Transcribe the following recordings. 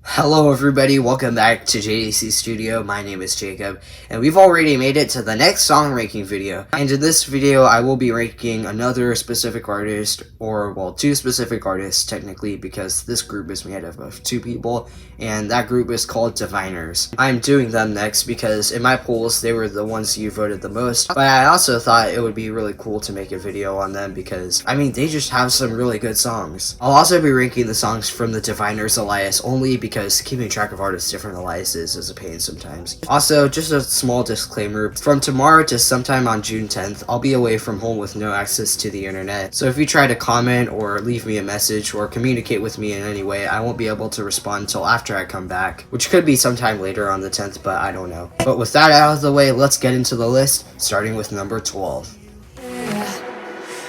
Hello everybody, welcome back to JDC Studio. My name is Jacob, and we've already made it to the next song ranking video. And in this video, I will be ranking another specific artist, or well, two specific artists technically, because this group is made up of two people, and that group is called Diviners. I'm doing them next because in my polls, they were the ones you voted the most, but I also thought it would be really cool to make a video on them because, I mean, they just have some really good songs. I'll also be ranking the songs from the Diviners alias only because keeping track of artists' different aliases is a pain sometimes. Also, just a small disclaimer, from tomorrow to sometime on June 10th, I'll be away from home with no access to the internet, so if you try to comment or leave me a message or communicate with me in any way, I won't be able to respond until after I come back, which could be sometime later on the 10th, but I don't know. But with that out of the way, let's get into the list, starting with number 12.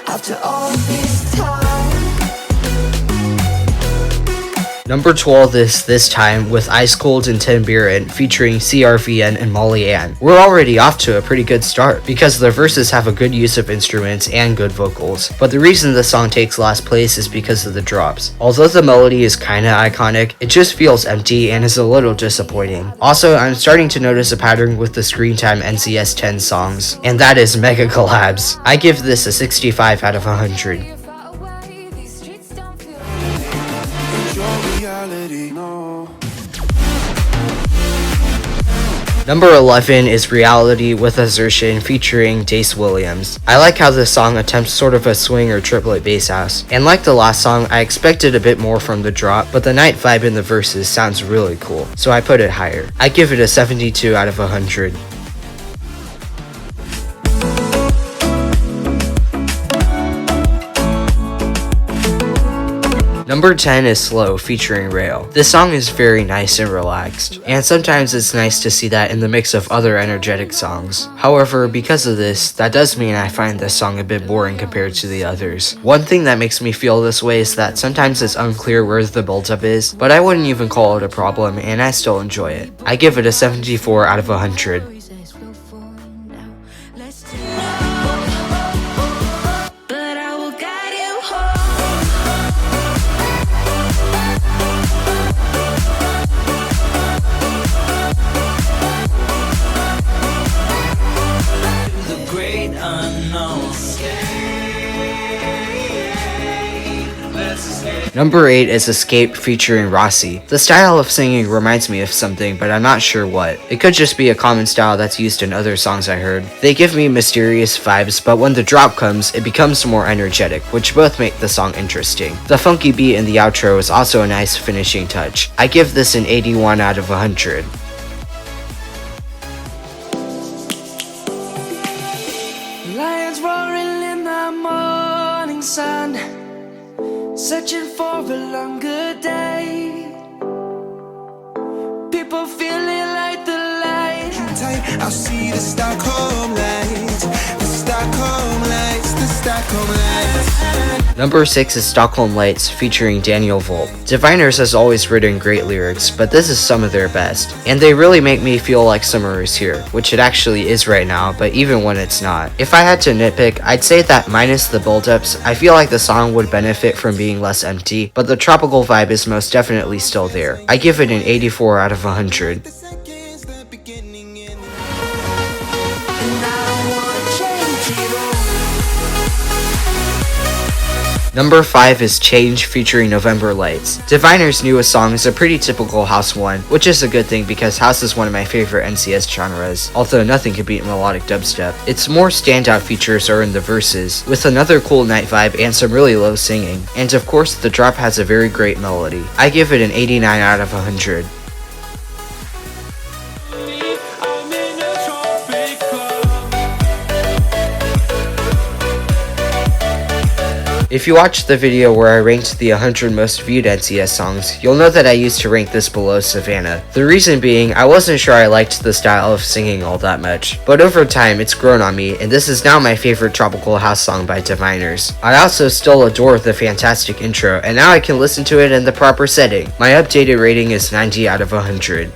After all this time. Number 12 is This Time with Ice Cold and Tim Biren featuring CRVN and Molly Ann. We're already off to a pretty good start because the verses have a good use of instruments and good vocals, but the reason the song takes last place is because of the drops. Although the melody is kinda iconic, it just feels empty and is a little disappointing. Also, I'm starting to notice a pattern with the Screen Time NCS 10 songs, and that is mega collabs. I give this a 65 out of 100. Number 11 is Reality with Assertion featuring Dace Williams. I like how this song attempts sort of a swing or triplet bass house, and like the last song, I expected a bit more from the drop, but the night vibe in the verses sounds really cool, so I put it higher. I give it a 72 out of 100. Number 10 is Slow featuring Rail. This song is very nice and relaxed, and sometimes it's nice to see that in the mix of other energetic songs. However, because of this, that does mean I find this song a bit boring compared to the others. One thing that makes me feel this way is that sometimes it's unclear where the build-up is, but I wouldn't even call it a problem, and I still enjoy it. I give it a 74 out of 100. Number 8 is Escape featuring Rossi. The style of singing reminds me of something, but I'm not sure what. It could just be a common style that's used in other songs I heard. They give me mysterious vibes, but when the drop comes, it becomes more energetic, which both make the song interesting. The funky beat in the outro is also a nice finishing touch. I give this an 81 out of 100. Lions roaring in the morning sun, searching for a longer day. People feeling like the light. I'll see the Stockholm lights, the Stockholm lights, the Stockholm lights. Number 6 is Stockholm Lights featuring Daniel Volp. Diviners has always written great lyrics, but this is some of their best. And they really make me feel like summer is here, which it actually is right now, but even when it's not. If I had to nitpick, I'd say that minus the build-ups, I feel like the song would benefit from being less empty, but the tropical vibe is most definitely still there. I give it an 84 out of 100. Number 5 is Change featuring November Lights. Diviner's newest song is a pretty typical house one, which is a good thing because house is one of my favorite NCS genres, although nothing can beat melodic dubstep. Its more standout features are in the verses, with another cool night vibe and some really low singing. And of course, the drop has a very great melody. I give it an 89 out of 100. If you watched the video where I ranked the 100 most viewed NCS songs, you'll know that I used to rank this below Savannah. The reason being, I wasn't sure I liked the style of singing all that much, but over time it's grown on me, and this is now my favorite tropical house song by Diviners. I also still adore the fantastic intro, and now I can listen to it in the proper setting. My updated rating is 90 out of 100.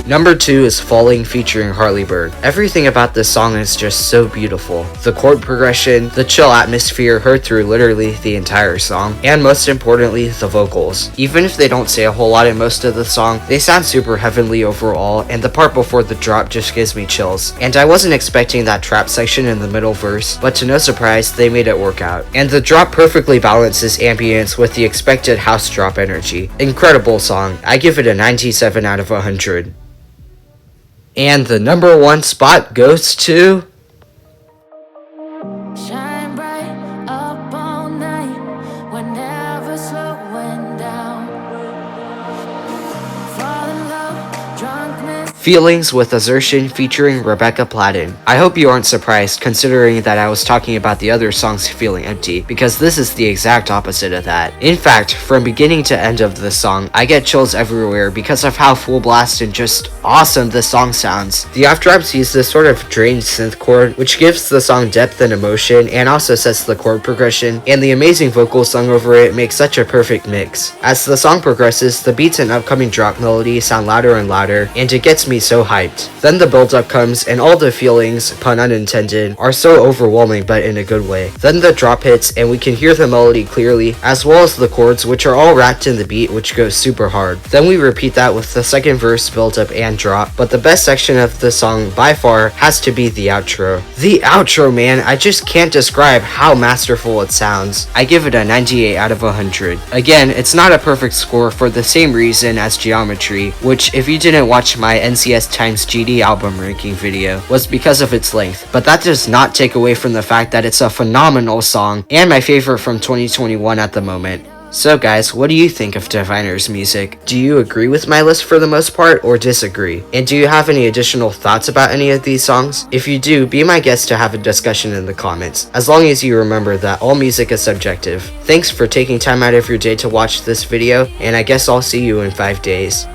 Number 2 is Falling featuring Harley Bird. Everything about this song is just so beautiful. The chord progression, the chill atmosphere heard through literally the entire song, and most importantly, the vocals. Even if they don't say a whole lot in most of the song, they sound super heavenly overall, and the part before the drop just gives me chills. And I wasn't expecting that trap section in the middle verse, but to no surprise, they made it work out. And the drop perfectly balances ambience with the expected house drop energy. Incredible song. I give it a 97 out of 100. And the number 1 spot goes to... Shine bright up all night, we're never slowing down. Fall in love, drunk miss. Feelings with Assertion featuring Rebecca Platten. I hope you aren't surprised considering that I was talking about the other songs feeling empty, because this is the exact opposite of that. In fact, from beginning to end of the song, I get chills everywhere because of how full blast and just awesome the song sounds. The off drops use this sort of drained synth chord, which gives the song depth and emotion and also sets the chord progression, and the amazing vocals sung over it make such a perfect mix. As the song progresses, the beats and upcoming drop melody sound louder and louder, and it gets me so hyped. Then the build up comes and all the feelings, pun unintended, are so overwhelming but in a good way. Then the drop hits and we can hear the melody clearly, as well as the chords, which are all wrapped in the beat, which goes super hard. Then we repeat that with the second verse, build up and drop, but the best section of the song by far has to be the outro. The outro, man, I just can't describe how masterful it sounds. I give it a 98 out of 100. Again, it's not a perfect score for the same reason as Geometry, which if you didn't watch my NCS times GD album ranking video, was because of its length, but that does not take away from the fact that it's a phenomenal song and my favorite from 2021 at the moment. So guys, what do you think of Diviner's music? Do you agree with my list for the most part or disagree? And do you have any additional thoughts about any of these songs? If you do, be my guest to have a discussion in the comments, as long as you remember that all music is subjective. Thanks for taking time out of your day to watch this video, and I guess I'll see you in 5 days.